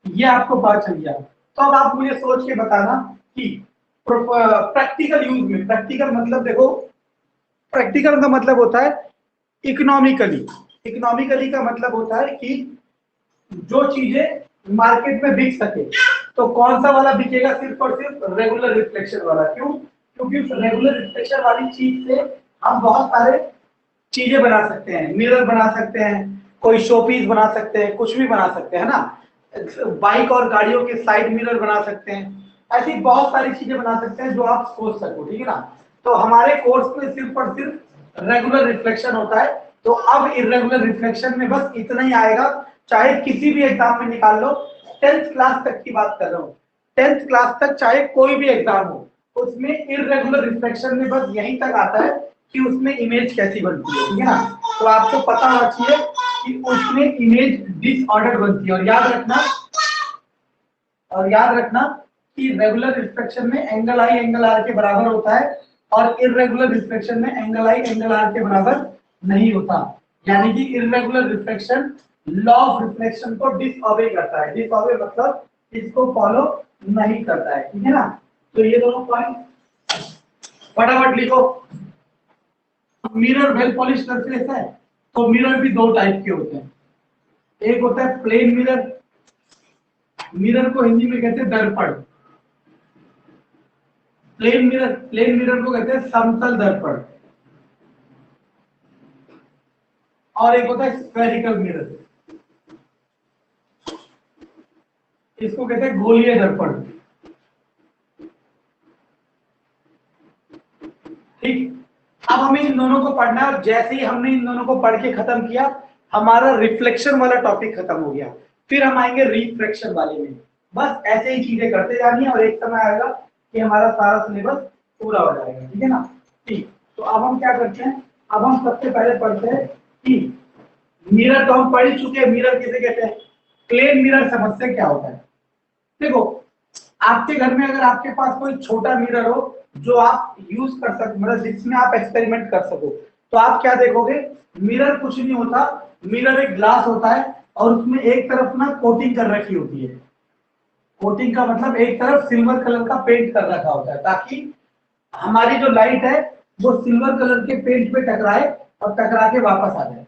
ये आपको पता चल गया। तो अब आप मुझे सोच के बताना कि प्रैक्टिकल यूज में, प्रैक्टिकल मतलब देखो, प्रैक्टिकल का मतलब होता है इकोनॉमिकली। इकोनॉमिकली का मतलब होता है कि जो चीजें मार्केट में बिक सके। तो कौन सा वाला बिकेगा? सिर्फ और सिर्फ रेगुलर रिफ्लेक्शन वाला। क्यों? क्योंकि रेगुलर रिफ्लेक्शन वाली चीज से हम बहुत सारे चीजें बना सकते हैं, मिरर बना सकते हैं, कोई शोपीस बना सकते हैं, कुछ भी बना सकते हैं ना, बाइक और गाड़ियों के साइड मिरर बना सकते हैं, ऐसी बहुत सारी चीजें बना सकते हैं जो आप सोच सको, ठीक है ना। तो हमारे कोर्स में सिर्फ और सिर्फ रेगुलर रिफ्लेक्शन होता है। तो अब इरेगुलर रिफ्लेक्शन में बस इतना ही आएगा, चाहे किसी भी एग्जाम में निकाल लो। 10th क्लास तक की बात कर रहा हूँ, 10th क्लास तक चाहे कोई भी एग्जाम हो, उसमें इरेगुलर रिफ्लेक्शन में बस यहीं तक आता है कि उसमें इमेज कैसी बनती है, ठीक है ना। तो आपको पता होना चाहिए कि उसमें इमेज डिसऑर्डर बनती है। और याद रखना कि रेगुलर रिफ्लेक्शन में एंगल आई एंगल आर के बराबर होता है, और इरेगुलर रिफ्लेक्शन में एंगल आई एंगल आर के बराबर नहीं होता। यानी कि irregular reflection law of reflection को डिसऑबे करता है। डिसऑबे मतलब इसको फॉलो नहीं करता है, ठीक है ना। तो ये दोनों पॉइंट फटाफट लिखो। मिरर वेल पॉलिश सरफेस है, तो मिरर भी दो टाइप के होते हैं। एक होता है प्लेन मिरर, मिरर को हिंदी में कहते हैं दर्पण। प्लेन मिरर को कहते हैं समतल दर्पण। और एक होता है स्फेरिकल मिरर, इसको कहते हैं गोलीय दर्पण। ठीक, अब हमें इन दोनों को पढ़ना है, और जैसे ही हमने इन दोनों को पढ़ के खत्म किया, हमारा रिफ्लेक्शन वाला टॉपिक खत्म हो गया। फिर हम आएंगे रिफ्रैक्शन वाले में। बस ऐसे ही चीजें करते जानी है, और एक समय आएगा कि हमारा सारा सिलेबस पूरा हो जाएगा, ठीक है ना। ठीक, तो अब हम क्या करते हैं, अब हम सबसे पहले पढ़ते हैं कि मिरर तो हम पढ़ ही चुके हैं। मिरर किसे कहते हैं? प्लेन मिरर समस्या क्या होता है? देखो, आपके घर में अगर आपके पास कोई छोटा मिरर हो जो आप यूज कर सको, मतलब जिसमें आप एक्सपेरिमेंट कर सको, तो आप क्या देखोगे? मिरर कुछ नहीं होता, मिरर एक ग्लास होता है, और उसमें एक तरफ ना कोटिंग कर रखी होती है। कोटिंग का मतलब एक तरफ सिल्वर कलर का पेंट कर रखा होता है, ताकि हमारी जो लाइट है वो सिल्वर कलर के पेंट पे टकराए और टकरा के वापस आ जाए।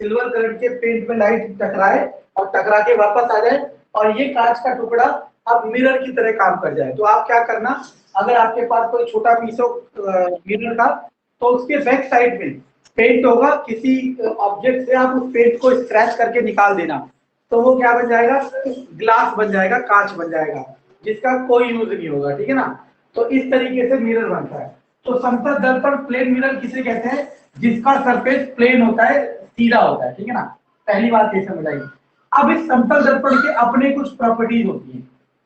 सिल्वर कलर के पेंट में लाइट टकराए और टकरा के वापस आ जाए, और ये कांच का टुकड़ा अब मिरर की तरह काम कर जाए। तो आप क्या करना, अगर आपके पास कोई छोटा पीस ऑफ मिरर था, तो उसके बैक साइड में पेंट होगा, किसी ऑब्जेक्ट से आप उस पेंट को स्क्रैच करके निकाल देना, तो वो क्या बन जाएगा? ग्लास बन जाएगा, कांच बन जाएगा, जिसका कोई यूज नहीं होगा, ठीक है ना। तो इस तरीके से मिरर बनता है। तो समतल दर्पण प्लेन मिरर किसे कहते हैं? जिसका सरफेस प्लेन होता है, सीधा होता है, ठीक है ना। पहली बात ये समझ आई। अब इस समतल दर्पण के अपने कुछ प्रॉपर्टीज होती है।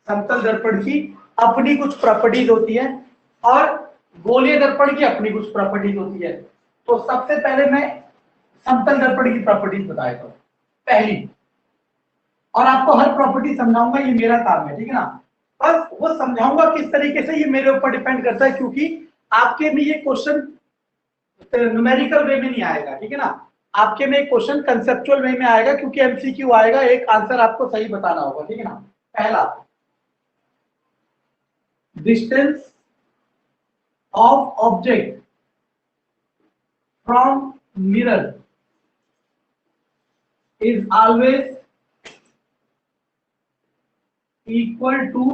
समतल दर्पण की अपनी कुछ प्रॉपर्टीज होती है, और गोलीय दर्पण की अपनी कुछ प्रॉपर्टीज होती है। तो सबसे पहले मैं समतल दर्पण की प्रॉपर्टीज बताएगा पहली, और आपको हर प्रॉपर्टी समझाऊंगा, ये मेरा काम है, ठीक है ना। बस वो समझाऊंगा किस तरीके से, ये मेरे ऊपर डिपेंड करता है, क्योंकि आपके में ये क्वेश्चन न्यूमेरिकल वे में नहीं आएगा, ठीक है ना। आपके में क्वेश्चन कंसेप्चुअल वे में आएगा, क्योंकि एमसीक्यू आएगा, एक आंसर आपको सही बताना होगा, ठीक है ना। पहला, distance of object from mirror is always equal to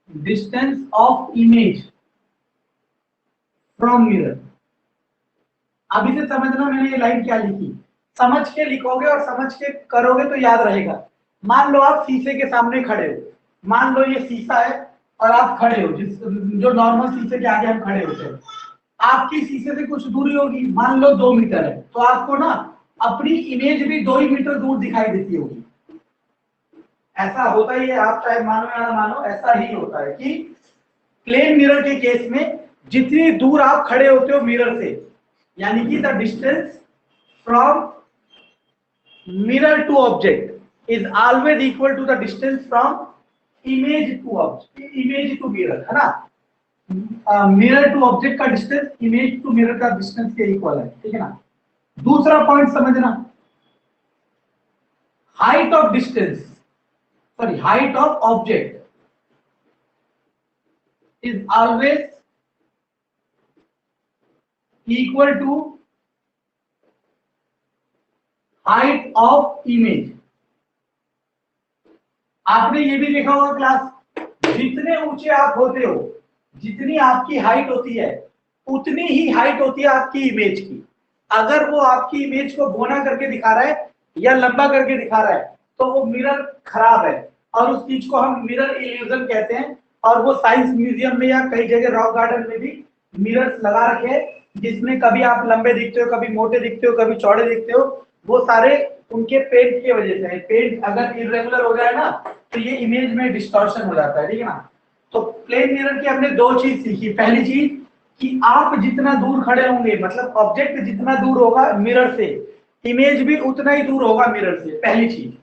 distance of image from mirror. अभी से समझना मैंने ये लाइन क्या लिखी, समझ के लिखोगे और समझ के करोगे तो याद रहेगा। मान लो आप शीशे के सामने खड़े हो, मान लो ये शीशा है और आप खड़े हो, जो नॉर्मल शीशे के आगे हम खड़े होते हैं, आपकी शीशे से कुछ दूरी होगी, मान लो 2 मीटर है, तो आपको ना अपनी इमेज भी 2 ही मीटर दूर दिखाई देती होगी। ऐसा होता ही है, आप चाहे मानो या ना मानो, ऐसा ही होता है कि प्लेन मिरर के केस में जितनी दूर आप खड़े होते हो मिरर से, यानी कि the distance from mirror to object is always equal to the distance from image to object, image to mirror, है ना। मिरर टू ऑब्जेक्ट का डिस्टेंस इमेज टू मिरर का डिस्टेंस के इक्वल है, ठीक है ना। दूसरा पॉइंट समझना, height of distance, sorry, height of object is always equal to height of image. आपने ये भी देखा होगा क्लास, जितने ऊंचे आप होते हो, जितनी आपकी हाइट होती है, उतनी ही हाइट होती है आपकी इमेज की। अगर वो आपकी इमेज को बोना करके दिखा रहा है या लंबा करके दिखा रहा है तो वो मिरर खराब है, और उस चीज को हम मिरर इल्यूजन कहते हैं। और वो साइंस म्यूजियम में या कई जगह रॉक गार्डन में भी मिरर्स लगा रखे हैं, जिसमें कभी आप लंबे दिखते हो, कभी मोटे दिखते हो, कभी चौड़े दिखते हो। वो सारे उनके पेंट की वजह से है। पेंट अगर इरेगुलर हो जाए ना तो ये इमेज में डिस्टॉर्शन हो जाता है, ठीक है ना। तो प्लेन मिरर की हमने दो चीज सीखी। पहली चीज कि आप जितना दूर खड़े होंगे, मतलब ऑब्जेक्ट जितना दूर होगा मिरर से, इमेज भी उतना ही दूर होगा मिरर से, पहली चीज।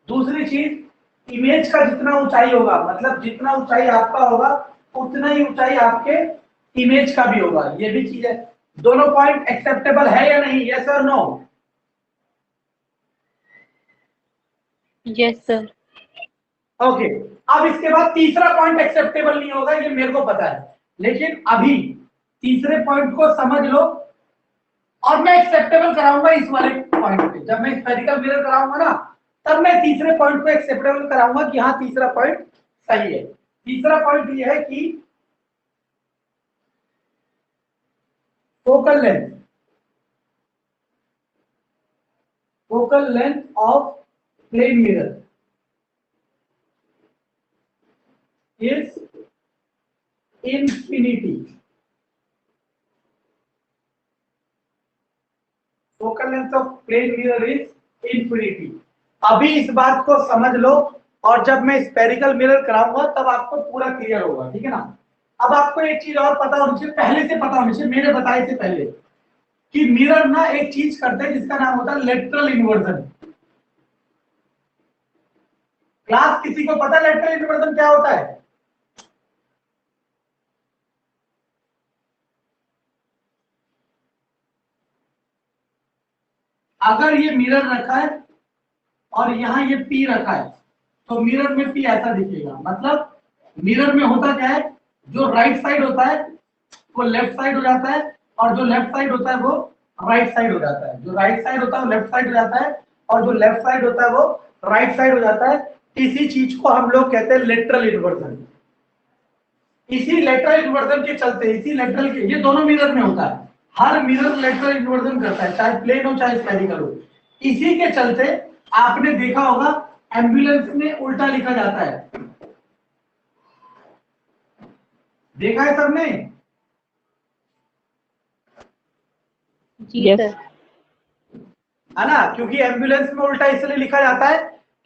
दूसरी चीज, इमेज का जितना ऊंचाई होगा, मतलब जितना ऊंचाई आपका होगा उतना ही ऊंचाई आपके इमेज का भी होगा, ये भी चीज है। दोनों पॉइंट एक्सेप्टेबल है या नहीं, यस और नो? Yes sir. ओके, अब इसके बाद तीसरा पॉइंट एक्सेप्टेबल नहीं होगा, ये मेरे को पता है, लेकिन अभी तीसरे पॉइंट को समझ लो और मैं एक्सेप्टेबल कराऊंगा इस वाले पॉइंट पे। जब मैं स्फेरिकल मिरर कराऊंगा ना, तब मैं तीसरे पॉइंट को एक्सेप्टेबल कराऊंगा कि हाँ तीसरा पॉइंट सही है। तीसरा पॉइंट ये है कि focal length of plane mirror is infinity. Focal length of plane mirror is infinity. अभी इस बात को समझ लो, और जब मैं स्फेरिकल मिरर कराऊंगा तब आपको पूरा क्लियर होगा, ठीक है ना। अब आपको एक चीज और पता होनी चाहिए, पहले से पता होनी चाहिए, मेरे बताए से पहले, कि मिरर ना एक चीज करते हैं जिसका नाम होता है लेटरल इन्वर्जन। क्लास किसी को पता है लेटरल इन्वर्जन क्या होता है? अगर ये मिरर रखा है और यहाँ ये पी रखा है, तो मिरर में पी ऐसा दिखेगा। मतलब मिरर में होता क्या है, जो राइट साइड होता है वो लेफ्ट साइड हो जाता है, और जो लेफ्ट साइड होता है वो राइट साइड हो जाता है। जो राइट साइड होता है वो लेफ्ट साइड हो जाता है, और जो लेफ्ट साइड होता है वो राइट साइड हो जाता है। इसी चीज को हम लोग कहते हैं लेटरल इन्वर्जन। इसी लेटरल इन्वर्जन के चलते, इसी लेटरल के, ये दोनों मिरर में होता है, हर मिरर लेटरल इन्वर्जन करता है, चाहे प्लेन हो चाहे स्फेरिकल हो। इसी के चलते आपने देखा होगा एम्बुलेंस में उल्टा लिखा जाता है, देखा है सबने? जी Yes. सर। है ना, क्योंकि एम्बुलेंस में उल्टा इसलिए लिखा जाता है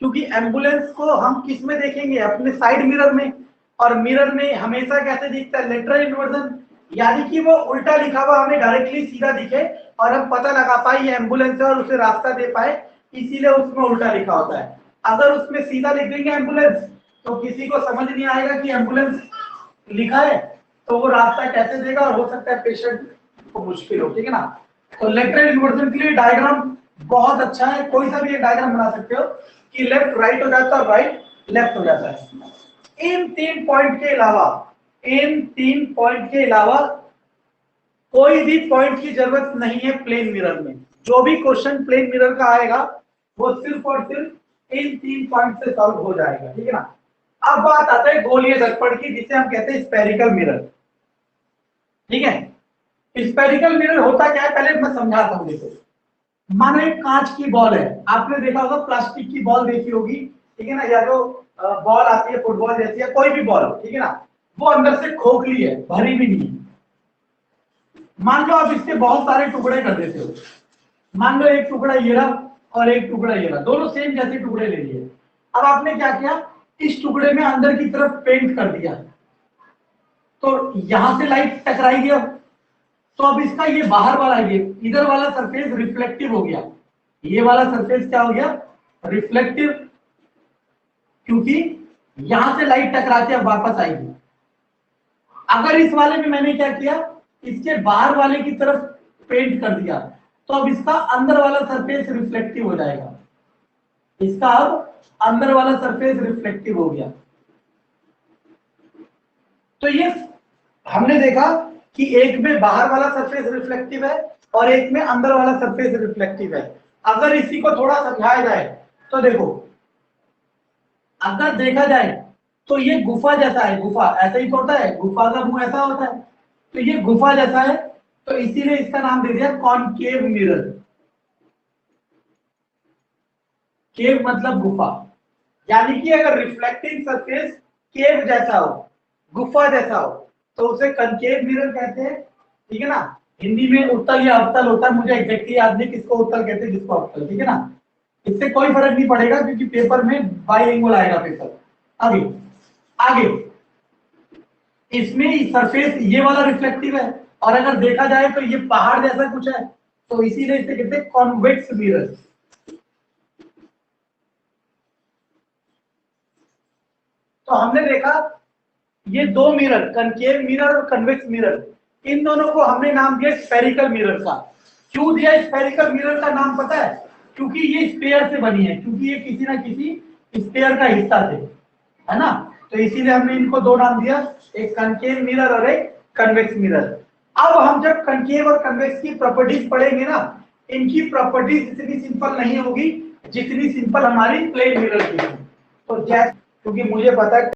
क्योंकि एम्बुलेंस को हम किस में देखेंगे, अपने साइड मिरर में, और मिरर में हमेशा कैसे दिखता है, लेटरल इन्वर्जन। यानी कि वो उल्टा लिखा हुआ हमें डायरेक्टली सीधा दिखे और हम पता लगा पाए ये एम्बुलेंस है और उसे रास्ता दे पाए, इसीलिए उसमें उल्टा लिखा होता है। अगर उसमें सीधा लिख देंगे एम्बुलेंस तो किसी को समझ नहीं आएगा कि एम्बुलेंस लिखा है, तो वो रास्ता कैसे देगा, और हो सकता है पेशेंट को मुश्किल हो, ठीक है ना। तो लेटरल इन्वर्जन के लिए डायग्राम बहुत अच्छा है, कोई सा भी एक डायग्राम बना सकते हो कि लेफ्ट राइट हो जाता है, राइट लेफ्ट हो जाता है। इन तीन पॉइंट के अलावा, इन तीन पॉइंट के अलावा कोई भी पॉइंट की जरूरत नहीं है प्लेन मिरर में। जो भी क्वेश्चन प्लेन मिरर का आएगा वो सिर्फ और सिर्फ इन तीन पॉइंट से सॉल्व हो जाएगा, ठीक है ना। अब बात आता है गोलीय दर्पण की, जिसे हम कहते हैं स्फेरिकल मिरर, ठीक है। स्फेरिकल मिरर होता क्या है पहले मैं समझाता हूं। देखो, मानो एक कांच की बॉल है, आपने देखा होगा प्लास्टिक की बॉल देखी होगी, ठीक है ना, या जो बॉल आती है फुटबॉल जैसी है, कोई भी बॉल, ठीक है ना, वो अंदर से खोखली है, भरी भी नहीं है। मान लो आप इसके बहुत सारे टुकड़े कर देते हो, मान लो एक टुकड़ा ये रहा और एक टुकड़ा ये रहा, दोनों सेम जैसे टुकड़े ले लिए। अब आपने क्या किया, इस टुकड़े में अंदर की तरफ पेंट कर दिया, तो यहां से लाइट टकराई गया, तो अब इसका ये बाहर वाला, ये इधर वाला सरफेस रिफ्लेक्टिव हो गया, ये वाला सरफेस क्या हो गया, रिफ्लेक्टिव, क्योंकि यहां से लाइट टकरा के अब वापस आएगी। अगर इस वाले में मैंने क्या किया, इसके बाहर वाले की तरफ पेंट कर दिया, तो अब इसका अंदर वाला सरफेस रिफ्लेक्टिव हो जाएगा। इसका अब अंदर वाला सरफेस रिफ्लेक्टिव हो गया। तो ये हमने देखा कि एक में बाहर वाला सरफेस रिफ्लेक्टिव है और एक में अंदर वाला सरफेस रिफ्लेक्टिव है। अगर इसी को थोड़ा समझाया जाए तो देखो, अगर देखा जाए तो ये गुफा जैसा है, गुफा ऐसा ही तो होता है, गुफा का मुंह ऐसा होता है, तो ये गुफा जैसा है, तो इसीलिए इसका नाम दे दिया कॉनकेव मिरर। केव मतलब गुफा, यानी कि अगर रिफ्लेक्टिंग सरफेस केव जैसा हो, गुफा जैसा हो, तो उसे कनकेव मिरर कहते हैं। ठीक है ना। हिंदी में उत्तल या अवतल होता है, मुझे एग्जैक्टली याद नहीं किसको उत्तल कहते हैं किसको अवतल। ठीक है ना, इससे कोई फर्क नहीं पड़ेगा क्योंकि पेपर में बाइलिंगुअल आएगा पेपर। अभी आगे इसमें सरफेस ये वाला रिफ्लेक्टिव है, और अगर देखा जाए तो ये पहाड़ जैसा कुछ है, तो इसीलिए इसे कहते हैं कॉन्वेक्स मिरर। तो हमने देखा ये दो मिरर, कनकेव मिरर और कन्वेक्स मिरर, इन दोनों को हमने नाम दिया स्फेरिकल मिरर का। क्यों दिया स्फेरिकल मिरर का नाम पता है? क्योंकि ये स्फीयर से बनी है, क्योंकि ये किसी ना किसी स्फीयर का हिस्सा थे, है ना। तो इसीलिए हमने इनको दो नाम दिया, एक कनकेव मिरर और एक कन्वेक्स मिरर। अब हम जब कनकेव और कन्वेक्स की प्रॉपर्टीज पढ़ेंगे ना, इनकी प्रॉपर्टीज इतनी सिंपल नहीं होगी जितनी सिंपल हमारी प्लेन मिरर की। तो जैसे, क्योंकि मुझे पता है